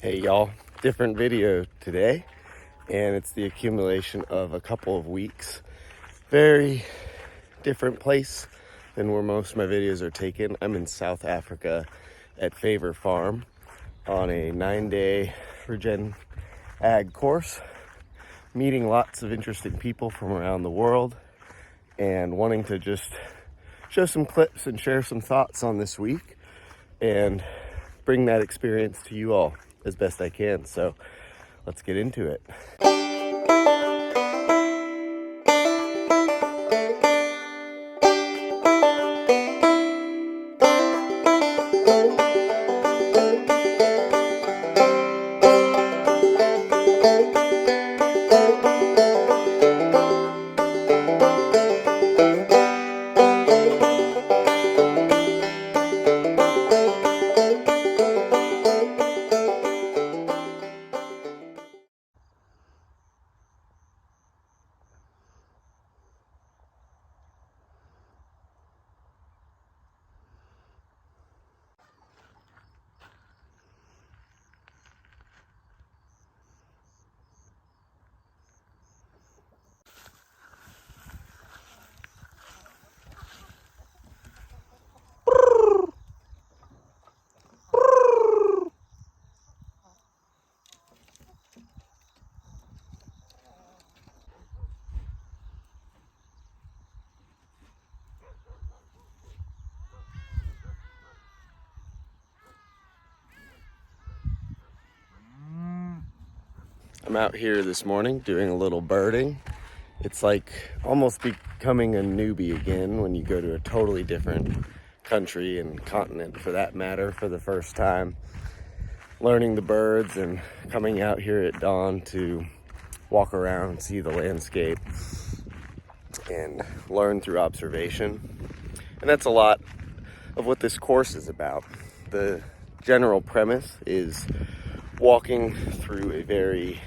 Hey y'all, different video today, and it's the accumulation of a couple of weeks. Very different place than where most of my videos are taken. I'm in South Africa at Favor Farm on a 9-day Regen Ag course, meeting lots of interesting people from around the world and wanting to just show some clips and share some thoughts on this week and bring that experience to you all as best I can. So let's get into it. I'm out here this morning doing a little birding. It's like almost becoming a newbie again when you go to a totally different country and continent for that matter for the first time. Learning the birds and coming out here at dawn to walk around and see the landscape and learn through observation. And that's a lot of what this course is about. The general premise is walking through a very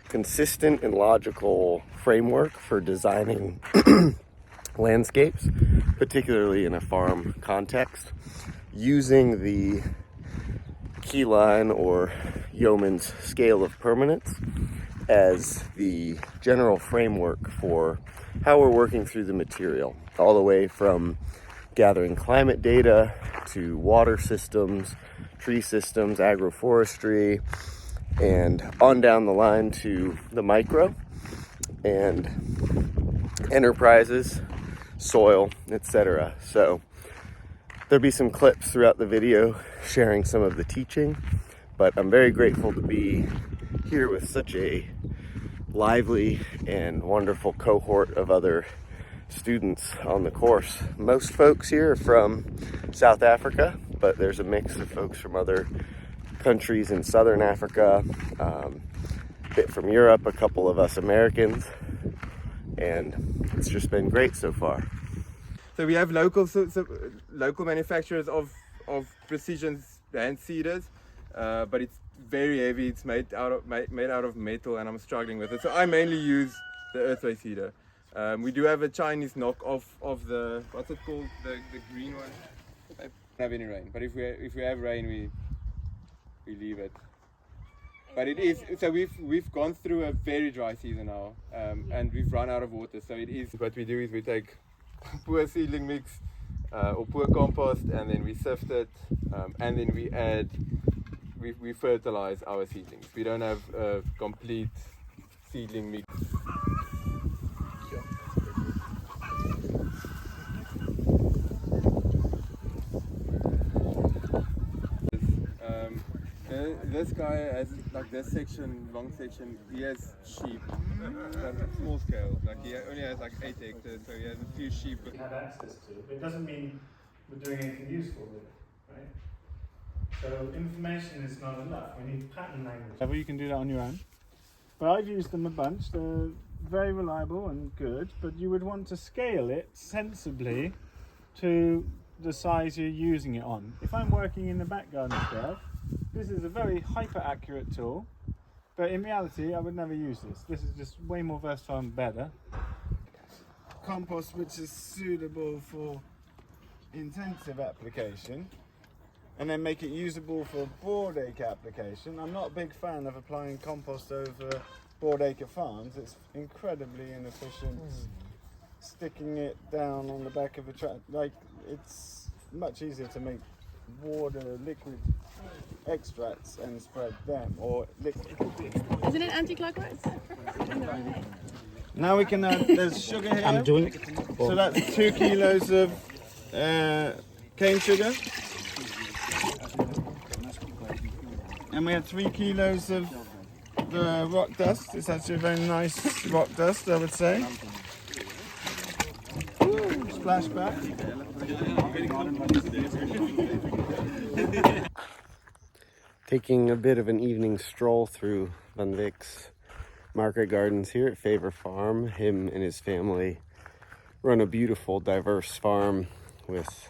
consistent and logical framework for designing landscapes, particularly in a farm context, using the keyline or yeoman's scale of permanence as the general framework for how we're working through the material, all the way from gathering climate data to water systems, tree systems, agroforestry, and on down the line to the micro and enterprises, soil, etc. So there'll be some clips throughout the video sharing some of the teaching, but I'm very grateful to be here with such a lively and wonderful cohort of other students on the course. Most folks here are from South Africa, but there's a mix of folks from other countries in Southern Africa, a bit from Europe, a couple of us Americans, and it's just been great so far. So we have local manufacturers of precision hand seeders, but it's very heavy. It's made out of metal, and I'm struggling with it. So I mainly use the Earthway seeder. We do have a Chinese knockoff of the, what's it called, the green one. I don't have any rain, but if we have rain, we leave it. But it is, so we've gone through a very dry season now, and we've run out of water. So it is, what we do is we take poor seedling mix or poor compost, and then we sift it, and then we fertilize our seedlings. We don't have a complete seedling mix. This guy has like this section, long section, he has sheep, small scale, like he only has like 8 hectares, so he has a few sheep. We have access to it, but it doesn't mean we're doing anything useful with it, right? So information is not enough, we need pattern language. Well, you can do that on your own. But I've used them a bunch, they're very reliable and good, but you would want to scale it sensibly to the size you're using it on. If I'm working in the back garden stuff, this is a very hyper-accurate tool, but in reality I would never use this. This is just way more versatile and better. Compost which is suitable for intensive application. and then make it usable for broadacre application. I'm not a big fan of applying compost over broadacre farms. It's incredibly inefficient. Sticking it down on the back of a truck, like, it's much easier to make water liquid extracts and spread them, or liquid. Isn't it anti-clockwise? Now we can add, there's sugar here. I'm doing it. So that's 2 kilos of cane sugar. And we have 3 kilos of the rock dust. It's actually a very nice rock dust, I would say. Splashback. Taking a bit of an evening stroll through Van Vic's market gardens here at Favor Farm. Him and his family run a beautiful, diverse farm with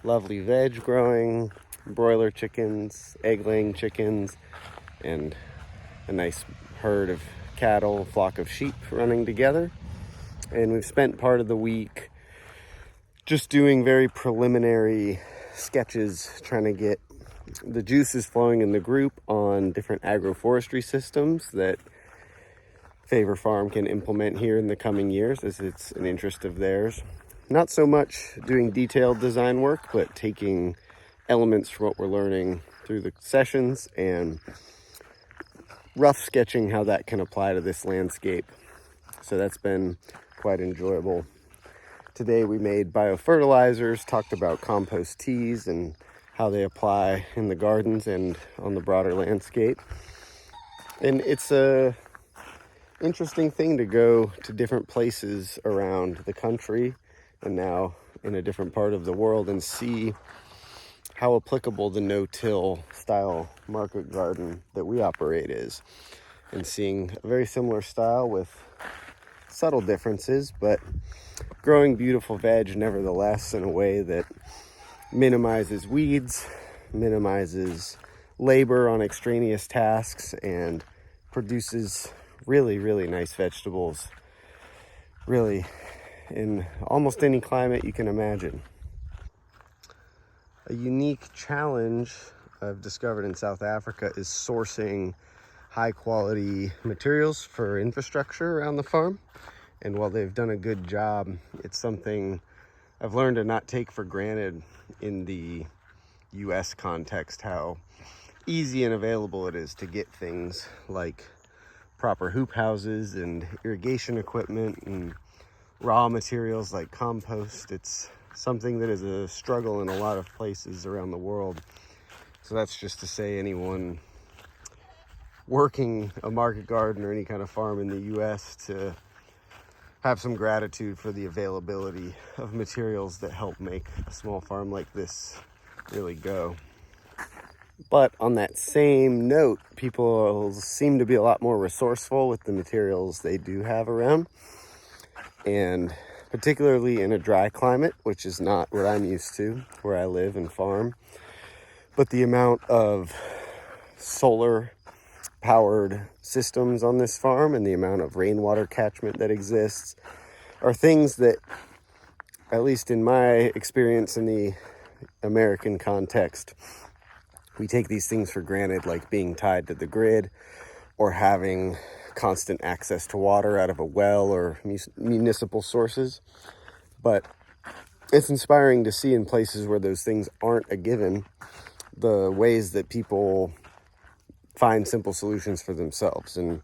lovely veg growing, broiler chickens, egg-laying chickens, and a nice herd of cattle, flock of sheep running together. And we've spent part of the week just doing very preliminary sketches, trying to get the juices flowing in the group on different agroforestry systems that Favor Farm can implement here in the coming years, as it's an interest of theirs. Not so much doing detailed design work, but taking elements from what we're learning through the sessions and rough sketching how that can apply to this landscape. So that's been quite enjoyable. Today we made biofertilizers, talked about compost teas and how they apply in the gardens and on the broader landscape. And it's a interesting thing to go to different places around the country and now in a different part of the world and see how applicable the no-till style market garden that we operate is. And seeing a very similar style with subtle differences, but growing beautiful veg nevertheless in a way that minimizes weeds, minimizes labor on extraneous tasks, and produces really, really nice vegetables, really in almost any climate you can imagine. A unique challenge I've discovered in South Africa is sourcing high quality materials for infrastructure around the farm. And while they've done a good job, it's something I've learned to not take for granted in the US context, how easy and available it is to get things like proper hoop houses and irrigation equipment and raw materials like compost. It's something that is a struggle in a lot of places around the world. So that's just to say anyone working a market garden or any kind of farm in the US to have some gratitude for the availability of materials that help make a small farm like this really go. But on that same note, people seem to be a lot more resourceful with the materials they do have around. And particularly in a dry climate, which is not what I'm used to, where I live and farm. But the amount of solar powered systems on this farm and the amount of rainwater catchment that exists are things that, at least in my experience in the American context, we take these things for granted, like being tied to the grid or having constant access to water out of a well or municipal sources. But it's inspiring to see in places where those things aren't a given, the ways that people find simple solutions for themselves and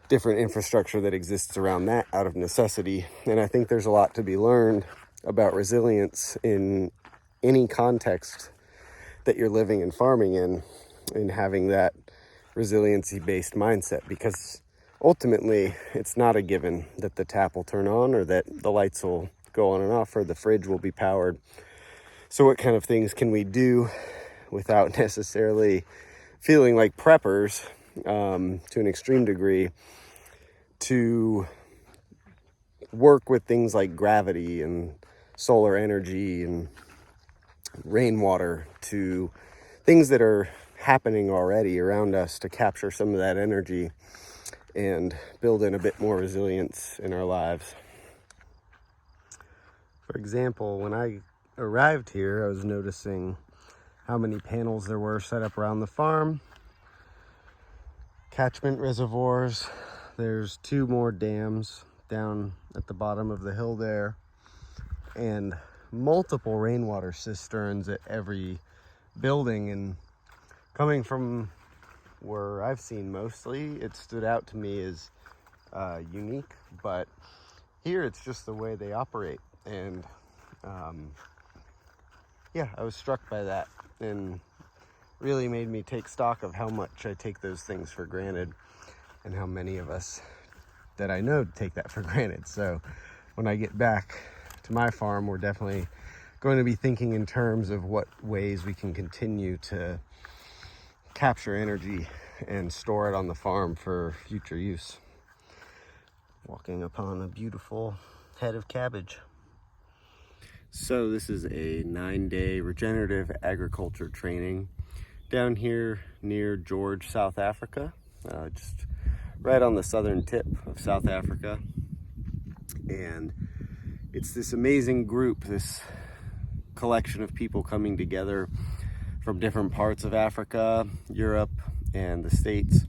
different infrastructure that exists around that out of necessity. And I think there's a lot to be learned about resilience in any context that you're living and farming in having that resiliency-based mindset, because ultimately it's not a given that the tap will turn on or that the lights will go on and off or the fridge will be powered. So what kind of things can we do without necessarily feeling like preppers to an extreme degree to work with things like gravity and solar energy and rainwater, to things that are happening already around us, to capture some of that energy and build in a bit more resilience in our lives. For example, when I arrived here, I was noticing how many panels there were set up around the farm. Catchment reservoirs. There's 2 more dams down at the bottom of the hill there, and multiple rainwater cisterns at every building. And coming from where I've seen mostly, it stood out to me as unique, but here it's just the way they operate. And yeah, I was struck by that, and really made me take stock of how much I take those things for granted, and how many of us that I know take that for granted. So when I get back to my farm, we're definitely going to be thinking in terms of what ways we can continue to capture energy and store it on the farm for future use. Walking upon a beautiful head of cabbage. So this is a 9-day regenerative agriculture training down here near George, South Africa, just right on the southern tip of South Africa. And it's this amazing group, this collection of people coming together from different parts of Africa, Europe, and the States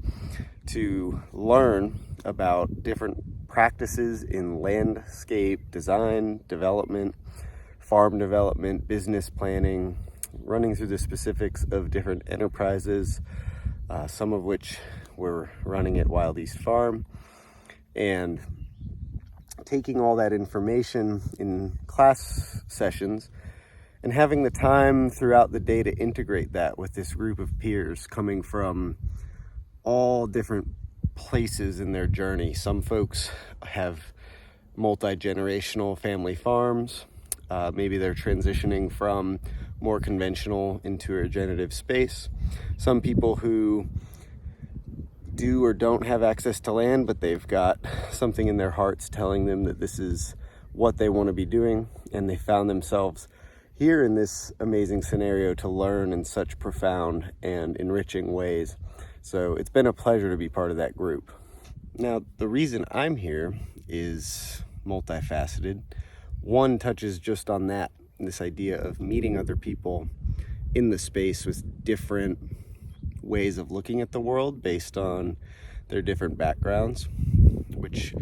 to learn about different practices in landscape design, development, farm development, business planning, running through the specifics of different enterprises, some of which we're running at Wild East Farm, and taking all that information in class sessions and having the time throughout the day to integrate that with this group of peers coming from all different places in their journey. Some folks have multi-generational family farms. Maybe they're transitioning from more conventional into a regenerative space. Some people who do or don't have access to land, but they've got something in their hearts telling them that this is what they want to be doing, and they found themselves here in this amazing scenario to learn in such profound and enriching ways. So it's been a pleasure to be part of that group. Now, the reason I'm here is multifaceted. One touches just on that, this idea of meeting other people in the space with different ways of looking at the world based on their different backgrounds, which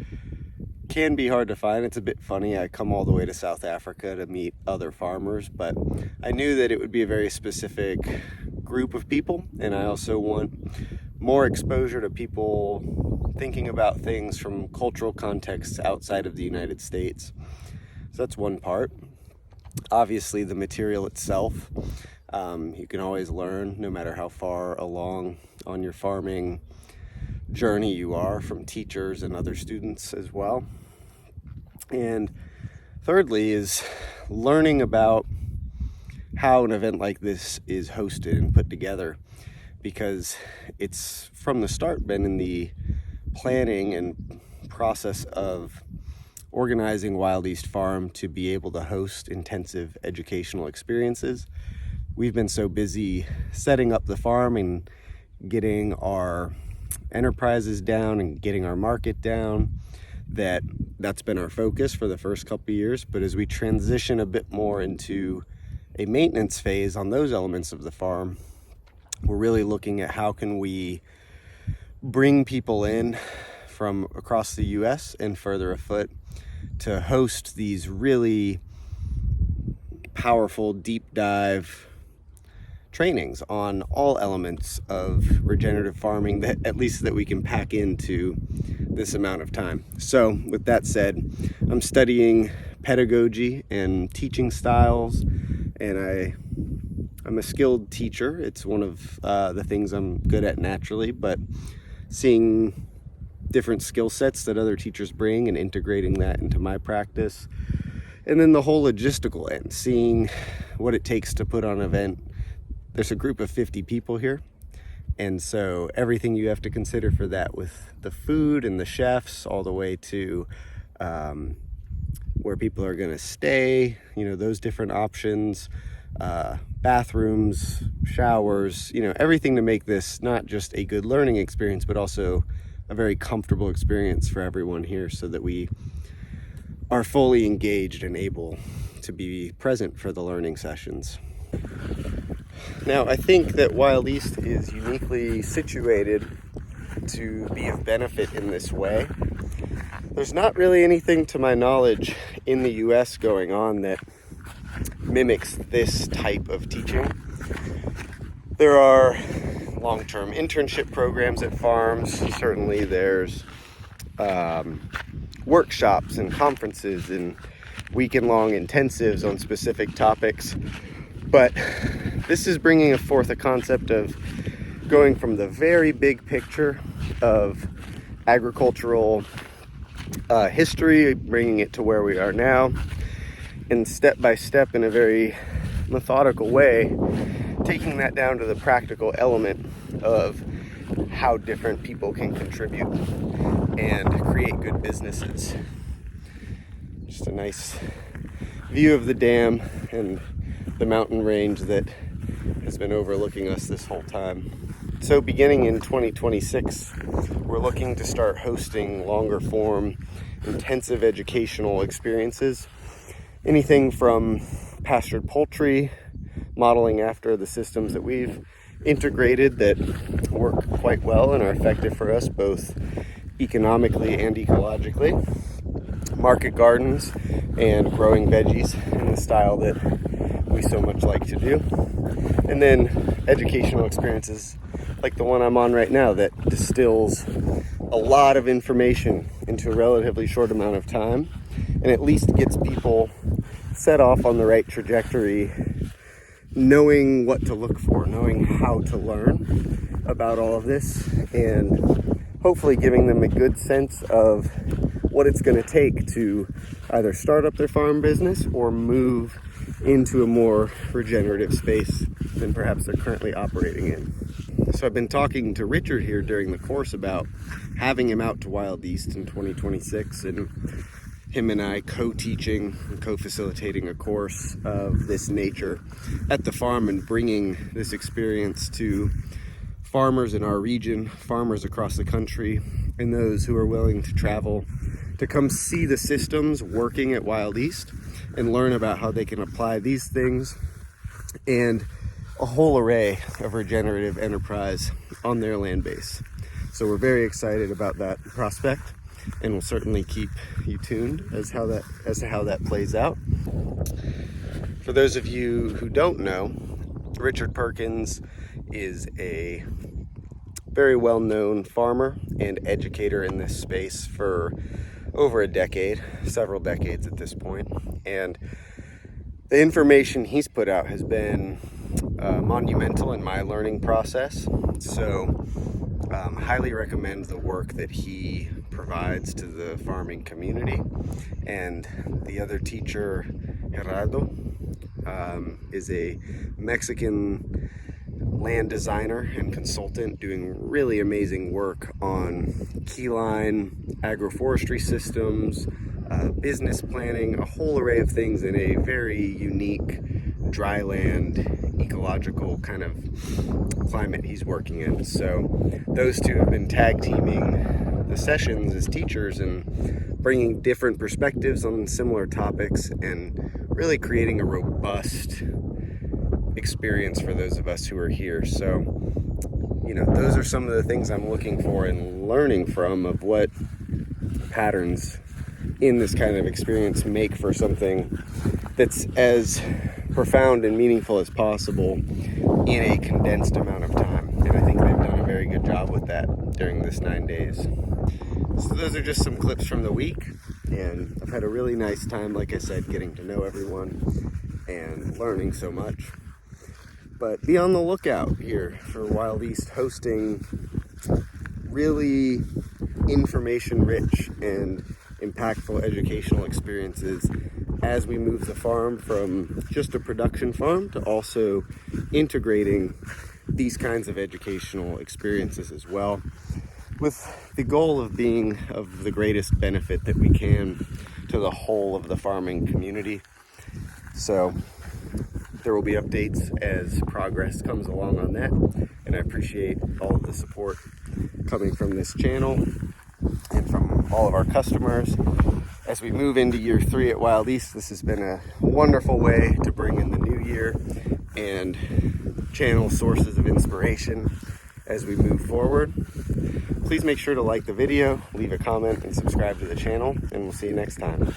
can be hard to find. It's a bit funny. I come all the way to South Africa to meet other farmers, but I knew that it would be a very specific group of people, and I also want more exposure to people thinking about things from cultural contexts outside of the United States. So that's one part. Obviously, the material itself, you can always learn no matter how far along on your farming journey you are from teachers and other students as well. And thirdly is learning about how an event like this is hosted and put together, because it's from the start been in the planning and process of organizing Wild East Farm to be able to host intensive educational experiences. We've been so busy setting up the farm and getting our enterprises down and getting our market down that's been our focus for the first couple of years. But as we transition a bit more into a maintenance phase on those elements of the farm, we're really looking at how can we bring people in from across the US and further afoot to host these really powerful deep dive trainings on all elements of regenerative farming that at least that we can pack into this amount of time. So with that said, I'm studying pedagogy and teaching styles, and I'm a skilled teacher. It's one of the things I'm good at naturally, but seeing different skill sets that other teachers bring and integrating that into my practice. And then the whole logistical end, seeing what it takes to put on an event. There's a group of 50 people here, and so everything you have to consider for that, with the food and the chefs, all the way to where people are going to stay, those different options, bathrooms, showers, everything to make this not just a good learning experience, but also a very comfortable experience for everyone here, so that we are fully engaged and able to be present for the learning sessions. Now, I think that Wild East is uniquely situated to be of benefit in this way. There's not really anything, to my knowledge, in the US going on that mimics this type of teaching. There are long-term internship programs at farms. Certainly there's workshops and conferences and weekend-long intensives on specific topics. But this is bringing forth a concept of going from the very big picture of agricultural history, bringing it to where we are now, and step by step in a very methodical way, taking that down to the practical element of how different people can contribute and create good businesses. Just a nice view of the dam and the mountain range that has been overlooking us this whole time. So beginning in 2026, we're looking to start hosting longer form, intensive educational experiences. Anything from pastured poultry, modeling after the systems that we've integrated that work quite well and are effective for us both economically and ecologically, market gardens, and growing veggies in the style that we so much like to do, and then educational experiences like the one I'm on right now that distills a lot of information into a relatively short amount of time and at least gets people set off on the right trajectory, knowing what to look for, knowing how to learn about all of this, and hopefully giving them a good sense of what it's going to take to either start up their farm business or move into a more regenerative space than perhaps they're currently operating in. So I've been talking to Richard here during the course about having him out to Wild East in 2026, and him and I co-teaching and co-facilitating a course of this nature at the farm and bringing this experience to farmers in our region, farmers across the country, and those who are willing to travel to come see the systems working at Wild East and learn about how they can apply these things and a whole array of regenerative enterprise on their land base. So we're very excited about that prospect, and we'll certainly keep you tuned as to how that plays out. For those of you who don't know, Richard Perkins is a very well-known farmer and educator in this space for over a decade, several decades at this point, and the information he's put out has been monumental in my learning process. So highly recommend the work that he provides to the farming community. And the other teacher, Gerardo, is a Mexican land designer and consultant doing really amazing work on keyline agroforestry systems, business planning, a whole array of things in a very unique dryland ecological kind of climate he's working in. So those two have been tag teaming the sessions as teachers and bringing different perspectives on similar topics and really creating a robust experience for those of us who are here. So, you know, those are some of the things I'm looking for and learning from, of what patterns in this kind of experience make for something that's as profound and meaningful as possible in a condensed amount of time. And I think they've done a very good job with that during this 9 days. So those are just some clips from the week, and I've had a really nice time, like I said, getting to know everyone and learning so much. But be on the lookout here for Wild East hosting really information-rich and impactful educational experiences as we move the farm from just a production farm to also integrating these kinds of educational experiences as well, with the goal of being of the greatest benefit that we can to the whole of the farming community. So there will be updates as progress comes along on that, and I appreciate all of the support coming from this channel and from all of our customers. As we move into year 3 at Wild East, this has been a wonderful way to bring in the new year and channel sources of inspiration as we move forward. Please make sure to like the video, leave a comment, and subscribe to the channel, and we'll see you next time.